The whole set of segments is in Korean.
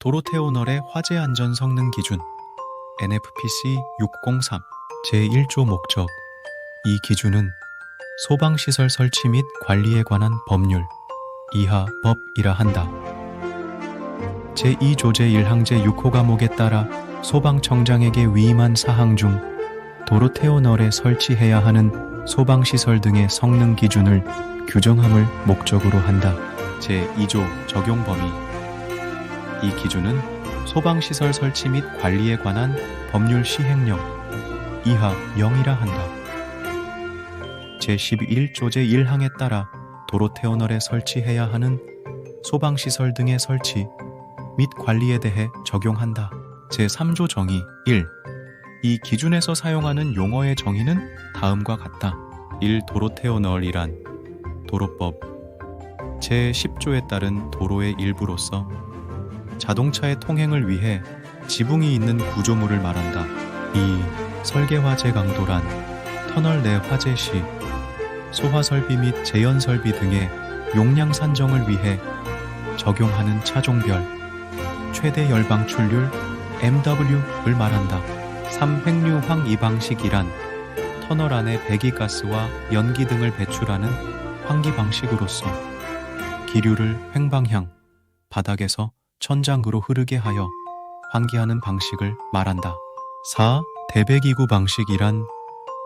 도로테오널의 화재 안전 성능 기준 NFPC 603 제1조 목적. 이 기준은 소방시설 설치 및 관리에 관한 법률 이하 법이라 한다. 제2조 제1항 제6호 과목에 따라 소방청장에게 위임한 사항 중 도로테오널에 설치해야 하는 소방시설 등의 성능 기준을 규정함을 목적으로 한다. 제2조 적용 범위. 이 기준은 소방시설 설치 및 관리에 관한 법률 시행령 이하 0이라 한다. 제11조 제1항에 따라 도로테오널에 설치해야 하는 소방시설 등의 설치 및 관리에 대해 적용한다. 제3조 정의 1. 이 기준에서 사용하는 용어의 정의는 다음과 같다. 1. 도로테오널이란 도로법 제10조에 따른 도로의 일부로서 자동차의 통행을 위해 지붕이 있는 구조물을 말한다. 2. 설계화재 강도란 터널 내 화재 시 소화설비 및 재연설비 등의 용량 산정을 위해 적용하는 차종별 최대 열방 출률 MW를 말한다. 3. 횡류황이 방식이란 터널 안에 배기가스와 연기 등을 배출하는 환기 방식으로서 기류를 횡방향, 바닥에서 천장으로 흐르게 하여 환기하는 방식을 말한다. 4. 대배기구 방식이란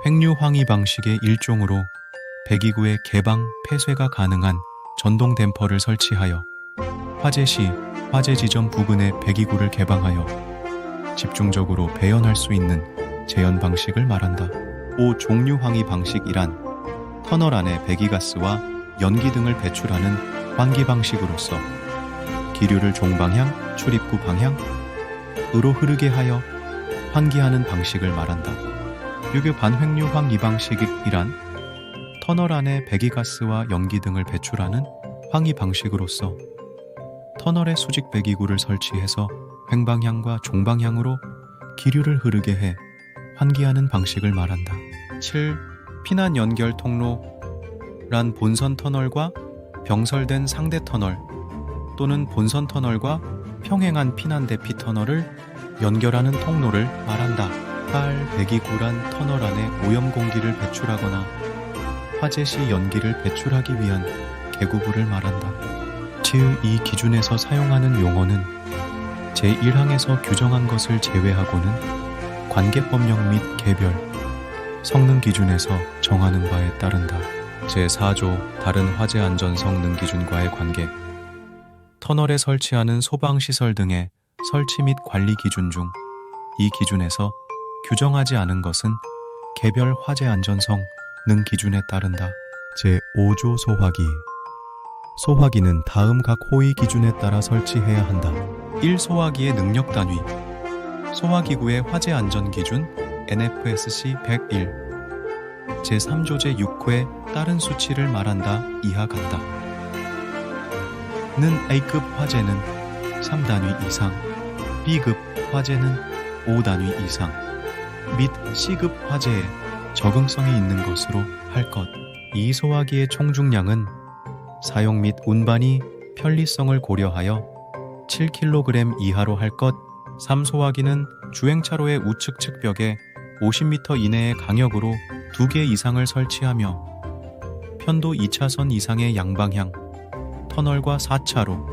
횡류황이 방식의 일종으로 배기구의 개방, 폐쇄가 가능한 전동 댐퍼를 설치하여 화재 시 화재 지점 부근의 배기구를 개방하여 집중적으로 배연할 수 있는 재연 방식을 말한다. 5. 종류황이 방식이란 터널 안에 배기가스와 연기 등을 배출하는 환기 방식으로서 기류를 종방향, 출입구 방향으로 흐르게 하여 환기하는 방식을 말한다. 6. 반횡류황이 방식이란 터널 안에 배기가스와 연기 등을 배출하는 황이 방식으로서 터널에 수직 배기구를 설치해서 횡방향과 종방향으로 기류를 흐르게 해 환기하는 방식을 말한다. 7. 피난 연결 통로란 본선 터널과 병설된 상대 터널 또는 본선 터널과 평행한 피난 대피 터널을 연결하는 통로를 말한다. 8. 배기구란 터널 안에 오염 공기를 배출하거나 화재 시 연기를 배출하기 위한 개구부를 말한다. 이 기준에서 사용하는 용어는 제1항에서 규정한 것을 제외하고는 관계법령 및 개별 성능 기준에서 정하는 바에 따른다. 제4조 다른 화재 안전 성능 기준과의 관계. 터널에 설치하는 소방시설 등의 설치 및 관리 기준 중 이 기준에서 규정하지 않은 것은 개별 화재 안전 성능 기준에 따른다. 제5조 소화기. 소화기는 다음 각 호위 기준에 따라 설치해야 한다. 1. 소화기의 능력 단위. 소화기구의 화재 안전 기준 NFSC 101 제3조 제6호에 따른 수치를 말한다. 이하 같다. 는 A급 화재는 3단위 이상, B급 화재는 5단위 이상 및 C급 화재에 적응성이 있는 것으로 할 것. 이 소화기의 총중량은 사용 및 운반이 편리성을 고려하여 7kg 이하로 할 것. 3. 소화기는 주행차로의 우측 측벽에 50m 이내의 강역으로 2개 이상을 설치하며 편도 2차선 이상의 양방향, 터널과 4차로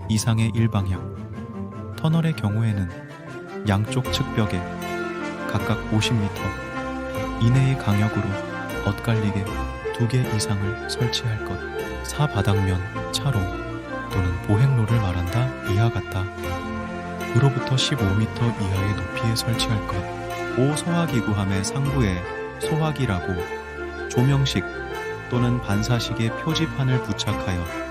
이상의 일방향, 터널의 경우에는 양쪽 측벽에 각각 50m 이내의 강역으로 엇갈리게 2개 이상을 설치할 것. 4. 바닥면, 차로 또는 보행로를 말한다. 이하 같다. 으로부터 15m 이하의 높이에 설치할 것. 5. 소화기구함의 상부에 소화기라고 조명식 또는 반사식의 표지판을 부착하여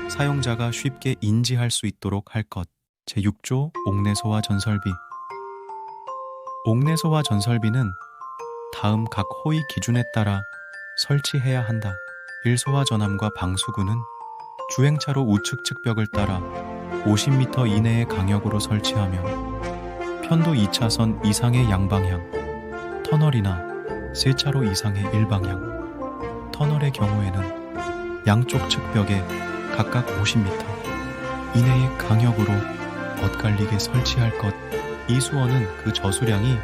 사용자가 쉽게 인지할 수 있도록 할 것. 제6조 옥내소화 전설비. 옥내소화 전설비는 다음 각 호위 기준에 따라 설치해야 한다. 1. 소화 전함과 방수구는 주행차로 우측 측벽을 따라 50m 이내의 강역으로 설치하며 편도 2차선 이상의 양방향, 터널이나 3차로 이상의 일방향, 터널의 경우에는 양쪽 측벽에 각각 50m 이내의 강역으로 엇갈리게 설치할 것. 이 수어는 그 저수량이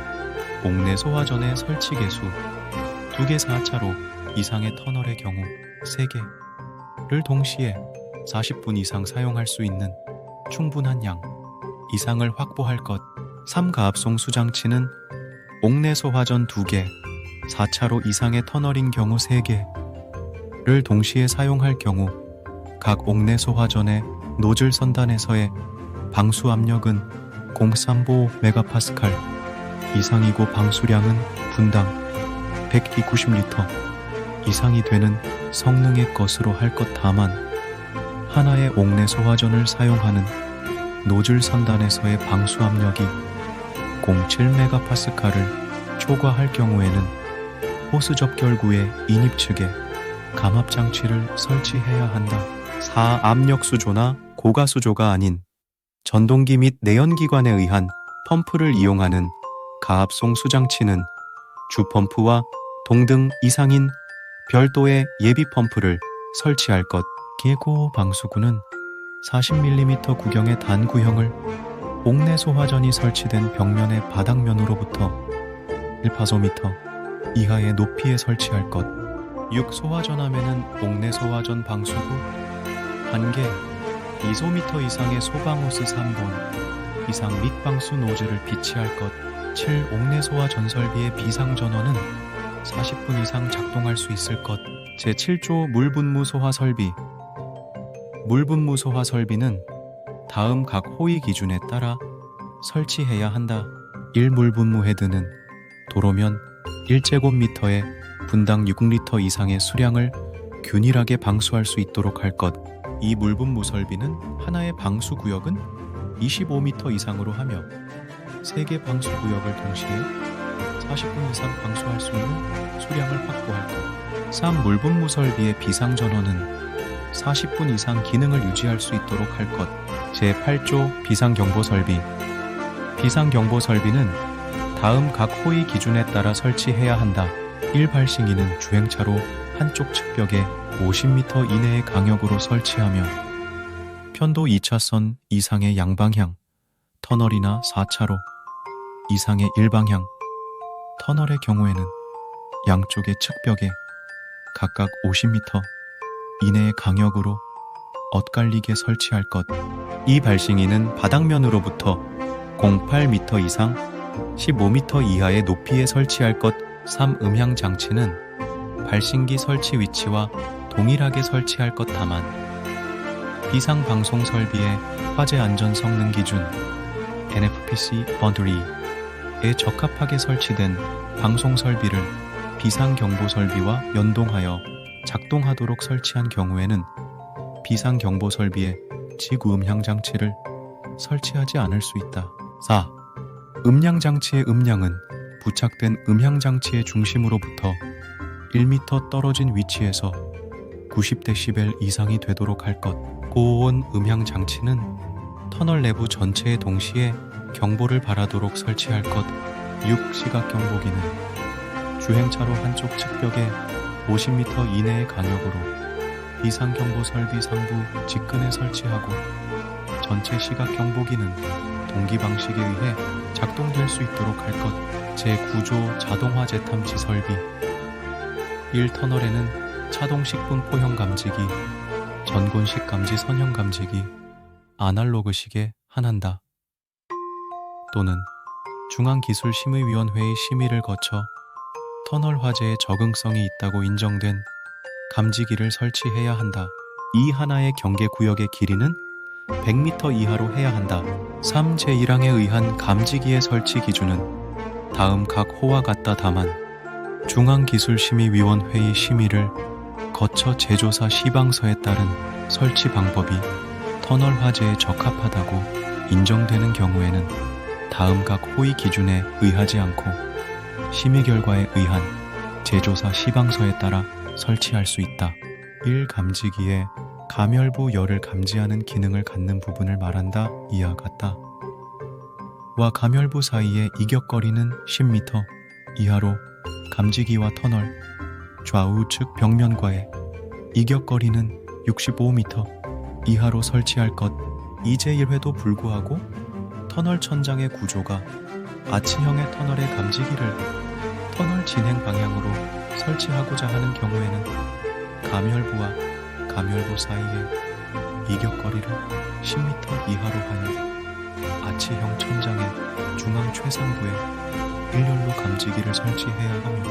옥내 소화전의 설치 개수 2개 4차로 이상의 터널의 경우 3개를 동시에 40분 이상 사용할 수 있는 충분한 양 이상을 확보할 것. 3가압송 수장치는 옥내 소화전 2개 4차로 이상의 터널인 경우 3개를 동시에 사용할 경우 각 옥내 소화전의 노즐 선단에서의 방수 압력은 0.35메가파스칼 이상이고 방수량은 분당 190리터 이상이 되는 성능의 것으로 할 것. 다만 하나의 옥내 소화전을 사용하는 노즐 선단에서의 방수 압력이 0.7메가파스칼을 초과할 경우에는 호스 접결구의 인입 측에 감압 장치를 설치해야 한다. 4. 압력 수조나 고가 수조가 아닌 전동기 및 내연기관에 의한 펌프를 이용하는 가압송 수장치는 주펌프와 동등 이상인 별도의 예비 펌프를 설치할 것. 계고 방수구는 40mm 구경의 단구형을 옥내 소화전이 설치된 벽면의 바닥면으로부터 1파소미터 이하의 높이에 설치할 것. 6. 소화전함에는 옥내 소화전 방수구 1개 2소미터 이상의 소방호스 3본 이상 및 방수 노즐을 비치할 것. 7. 옥내 소화 전설비의 비상전원은 40분 이상 작동할 수 있을 것. 제7조 물분무 소화 설비. 물분무 소화 설비는 다음 각 호위 기준에 따라 설치해야 한다. 1. 물분무 헤드는 도로면 1제곱미터에 분당 6리터 이상의 수량을 균일하게 방수할 수 있도록 할 것. 이 물분무 설비는 하나의 방수 구역은 25m 이상으로 하며 3개 방수 구역을 동시에 40분 이상 방수할 수 있는 수량을 확보할 것. 3. 물분무 설비의 비상전원은 40분 이상 기능을 유지할 수 있도록 할 것. 제8조 비상경보 설비. 비상경보 설비는 다음 각 호위 기준에 따라 설치해야 한다. 1. 발싱기는 주행차로 한쪽 측벽에 50m 이내의 강역으로 설치하며 편도 2차선 이상의 양방향 터널이나 4차로 이상의 일방향 터널의 경우에는 양쪽의 측벽에 각각 50m 이내의 강역으로 엇갈리게 설치할 것. 이 발싱이는 바닥면으로부터 0.8m 이상 15m 이하의 높이에 설치할 것. 3. 음향 장치는 발싱기 설치 위치와 동일하게 설치할 것. 다만 비상 방송 설비의 화재 안전 성능 기준 NFPC Boundary에 적합하게 설치된 방송 설비를 비상 경보 설비와 연동하여 작동하도록 설치한 경우에는 비상 경보 설비에 지구 음향 장치를 설치하지 않을 수 있다. 4. 음량 장치의 음량은 부착된 음향 장치의 중심으로부터 1m 떨어진 위치에서 90dB 이상이 되도록 할 것. 고온 음향 장치는 터널 내부 전체에 동시에 경보를 발하도록 설치할 것. 6. 시각 경보기는 주행차로 한쪽 측벽에 50m 이내의 강역으로 비상 경보 설비 상부 직근에 설치하고 전체 시각 경보기는 동기 방식에 의해 작동될 수 있도록 할 것. 제9조 자동 화재 탐지 설비. 1. 터널에는 차동식 분포형 감지기, 전곤식 감지 선형 감지기, 아날로그식에 한한다. 또는 중앙기술심의위원회의 심의를 거쳐 터널 화재에 적응성이 있다고 인정된 감지기를 설치해야 한다. 이 하나의 경계구역의 길이는 100m 이하로 해야 한다. 3. 제1항에 의한 감지기의 설치 기준은 다음 각 호와 같다. 다만 중앙기술심의위원회의 심의를 거쳐 제조사 시방서에 따른 설치 방법이 터널 화재에 적합하다고 인정되는 경우에는 다음 각 호의 기준에 의하지 않고 심의 결과에 의한 제조사 시방서에 따라 설치할 수 있다. 1. 감지기에 가멸부 열을 감지하는 기능을 갖는 부분을 말한다. 이와 같다. 와 가멸부 사이의 이격거리는 10m 이하로 감지기와 터널 좌우측 벽면과의 이격거리는 65m 이하로 설치할 것. 이제 1회도 불구하고 터널 천장의 구조가 아치형의 터널의 감지기를 터널 진행 방향으로 설치하고자 하는 경우에는 감열부와 감열부 사이에 이격거리를 10m 이하로 하여 아치형 천장의 중앙 최상부에 일렬로 감지기를 설치해야 하며,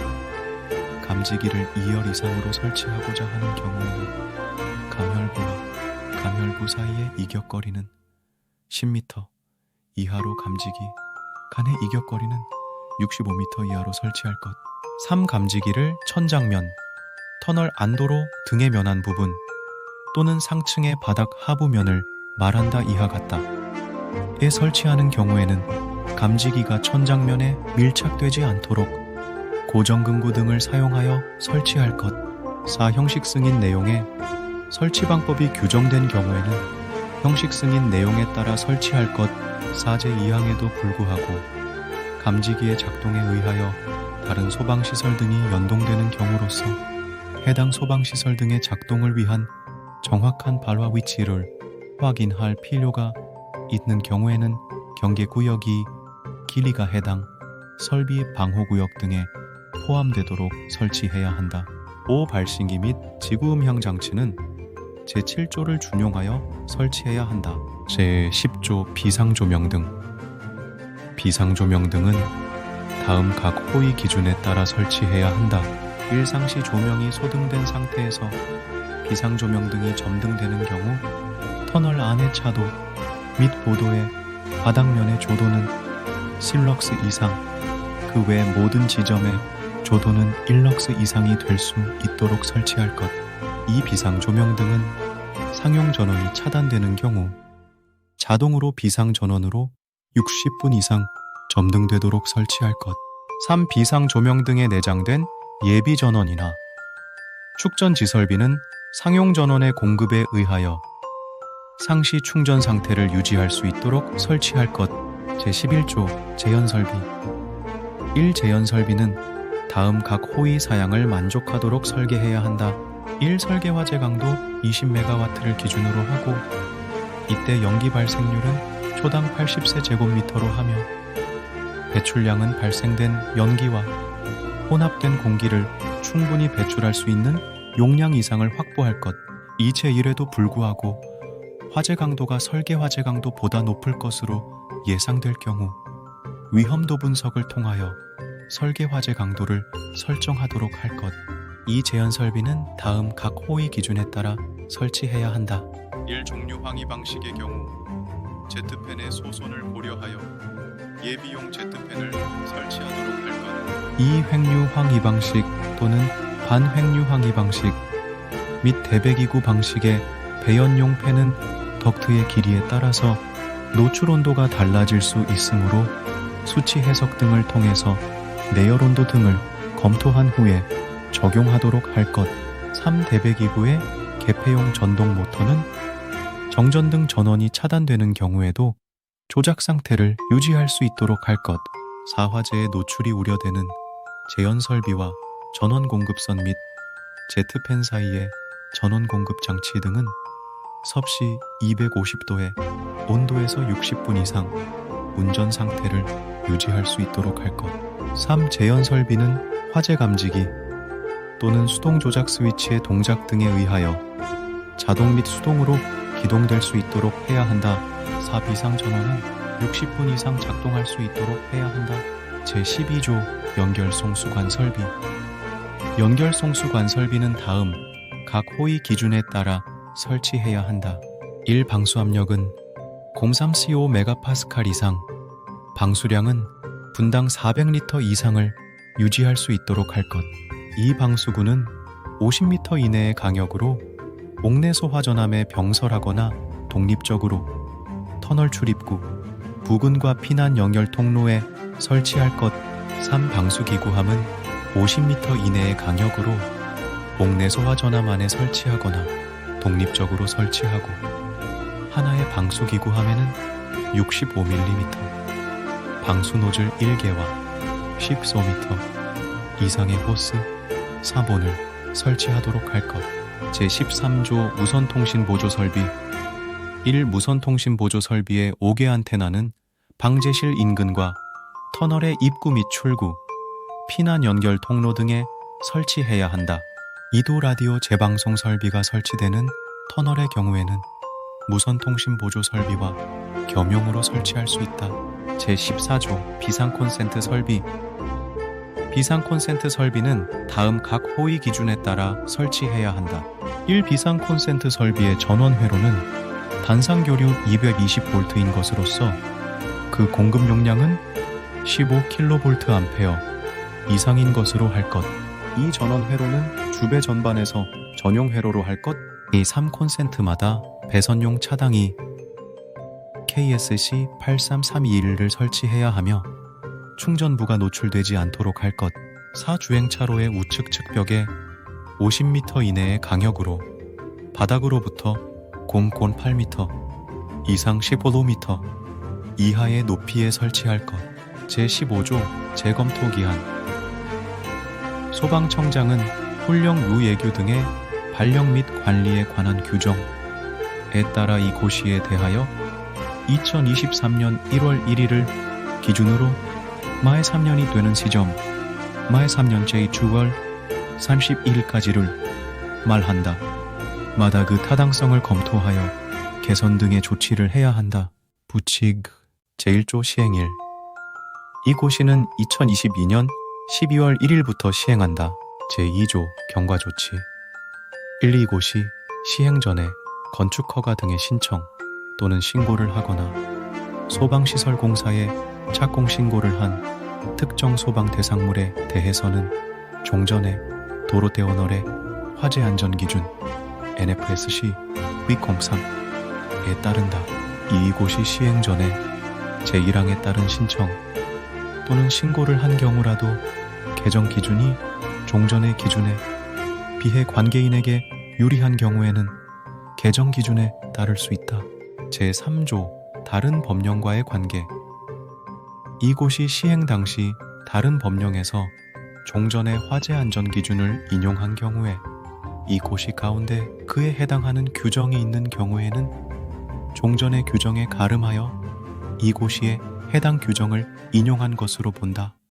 감지기를 2열 이상으로 설치하고자 하는 경우에는 감열부와 감열부 사이의 이격거리는 10m 이하로 감지기 간의 이격거리는 65m 이하로 설치할 것. 3. 감지기를 천장면, 터널 안도로 등에 면한 부분 또는 상층의 바닥 하부면을 말한다 이하 같다에 설치하는 경우에는 감지기가 천장면에 밀착되지 않도록 고정금고 등을 사용하여 설치할 것. 4. 형식 승인 내용에 설치 방법이 규정된 경우에는 형식 승인 내용에 따라 설치할 것. 4. 제2항에도 불구하고 감지기의 작동에 의하여 다른 소방시설 등이 연동되는 경우로서 해당 소방시설 등의 작동을 위한 정확한 발화 위치를 확인할 필요가 있는 경우에는 경계구역이 길이가 해당 설비 방호구역 등에 포함되도록 설치해야 한다. 5. 발신기 및 지구음향 장치는 제7조를 준용하여 설치해야 한다. 제10조 비상조명 등. 비상조명 등은 다음 각 호위 기준에 따라 설치해야 한다. 일상시 조명이 소등된 상태에서 비상조명 등이 점등되는 경우 터널 안의 차도 및 보도의 바닥면의 조도는 실럭스 이상, 그 외 모든 지점의 조도는 1럭스 이상이 될 수 있도록 설치할 것. 이 비상조명 등은 상용전원이 차단되는 경우 자동으로 비상전원으로 60분 이상 점등되도록 설치할 것. 3. 비상조명 등에 내장된 예비전원이나 축전지설비는 상용전원의 공급에 의하여 상시 충전 상태를 유지할 수 있도록 설치할 것. 제11조 제연설비. 1. 제연설비는 다음 각 호위 사양을 만족하도록 설계해야 한다. 1. 설계 화재 강도 20MW를 기준으로 하고 이때 연기 발생률은 초당 80세제곱미터로 하며 배출량은 발생된 연기와 혼합된 공기를 충분히 배출할 수 있는 용량 이상을 확보할 것. 이체 이래도 불구하고 화재 강도가 설계 화재 강도보다 높을 것으로 예상될 경우 위험도 분석을 통하여 설계 화재 강도를 설정하도록 할 것. 이 제연 설비는 다음 각 호위 기준에 따라 설치해야 한다. 1. 종류 항의 방식의 경우 제트팬의 소손을 고려하여 예비용 제트팬을 설치하도록 할 것. 2. 횡류 항의 방식 또는 반횡류 항의 방식 및 대배기구 방식의 배연용 팬은 덕트의 길이에 따라서 노출 온도가 달라질 수 있으므로 수치 해석 등을 통해서 내열 온도 등을 검토한 후에 적용하도록 할 것. 3. 대배기구의 개폐용 전동 모터는 정전등 전원이 차단되는 경우에도 조작 상태를 유지할 수 있도록 할 것. 4. 화재의 노출이 우려되는 제연 설비와 전원 공급선 및 제트팬 사이의 전원 공급 장치 등은 섭씨 250도의 온도에서 60분 이상 운전 상태를 유지할 수 있도록 할 것. 3. 제연 설비는 화재 감지기 또는 수동 조작 스위치의 동작 등에 의하여 자동 및 수동으로 기동될 수 있도록 해야 한다. 4. 비상 전원은 60분 이상 작동할 수 있도록 해야 한다. 제12조 연결송수관 설비. 연결송수관 설비는 다음 각 호위 기준에 따라 설치해야 한다. 1. 방수압력은 03CO 메가파스칼 이상, 방수량은 분당 400리터 이상을 유지할 수 있도록 할 것. 이 방수구는 50m 이내의 강역으로 옥내 소화전함에 병설하거나 독립적으로 터널 출입구, 부근과 피난 연결 통로에 설치할 것. 3. 방수기구함은 50m 이내의 강역으로 옥내 소화전함 안에 설치하거나 독립적으로 설치하고 하나의 방수기구함에는 65mm, 방수노즐 1개와 10소미터 이상의 호스 4본을 설치하도록 할 것. 제13조 무선통신 보조 설비. 1. 무선통신 보조 설비의 5개 안테나는 방제실 인근과 터널의 입구 및 출구, 피난 연결 통로 등에 설치해야 한다. 이도 라디오 재방송 설비가 설치되는 터널의 경우에는 무선 통신 보조 설비와 겸용으로 설치할 수 있다. 제14조 비상 콘센트 설비. 비상 콘센트 설비는 다음 각 호위 기준에 따라 설치해야 한다. 1. 비상 콘센트 설비의 전원 회로는 단상 교류 220V인 것으로서 그 공급 용량은 15kVA 이상인 것으로 할 것. 이 전원 회로는 주배 전반에서 전용 회로로 할 것. 이 3. 콘센트마다 배선용 차당이 KSC 83321을 설치해야 하며 충전부가 노출되지 않도록 할 것. 4. 주행차로의 우측 측벽에 50m 이내의 강역으로 바닥으로부터 0.8m 이상 15m 이하의 높이에 설치할 것. 제15조 재검토 기한. 소방청장은 훈령 유예규 등의 발령 및 관리에 관한 규정에 따라 이 고시에 대하여 2023년 1월 1일을 기준으로 만 3년이 되는 시점 만 3년째 6월 31일까지를 말한다. 마다 그 타당성을 검토하여 개선 등의 조치를 해야 한다. 부칙 제1조 시행일. 이 고시는 2022년 12월 1일부터 시행한다. 제2조 경과조치. 1. 이 고시 시행 전에 건축허가 등의 신청 또는 신고를 하거나 소방시설공사에 착공 신고를 한 특정 소방 대상물에 대해서는 종전의 도로대원월의 화재안전기준 NFSC 위03에 따른다. 이 고시 시행 전에 제1항에 따른 신청 또는 신고를 한 경우라도 개정 기준이 종전의 기준에 비해 관계인에게 유리한 경우에는 개정 기준에 따를 수 있다. 제3조 다른 법령과의 관계. 이 고시 시행 당시 다른 법령에서 종전의 화재 안전 기준을 인용한 경우에 이 고시 가운데 그에 해당하는 규정이 있는 경우에는 종전의 규정에 가름하여 이 고시에 해당 규정을 인용한 것으로 본다.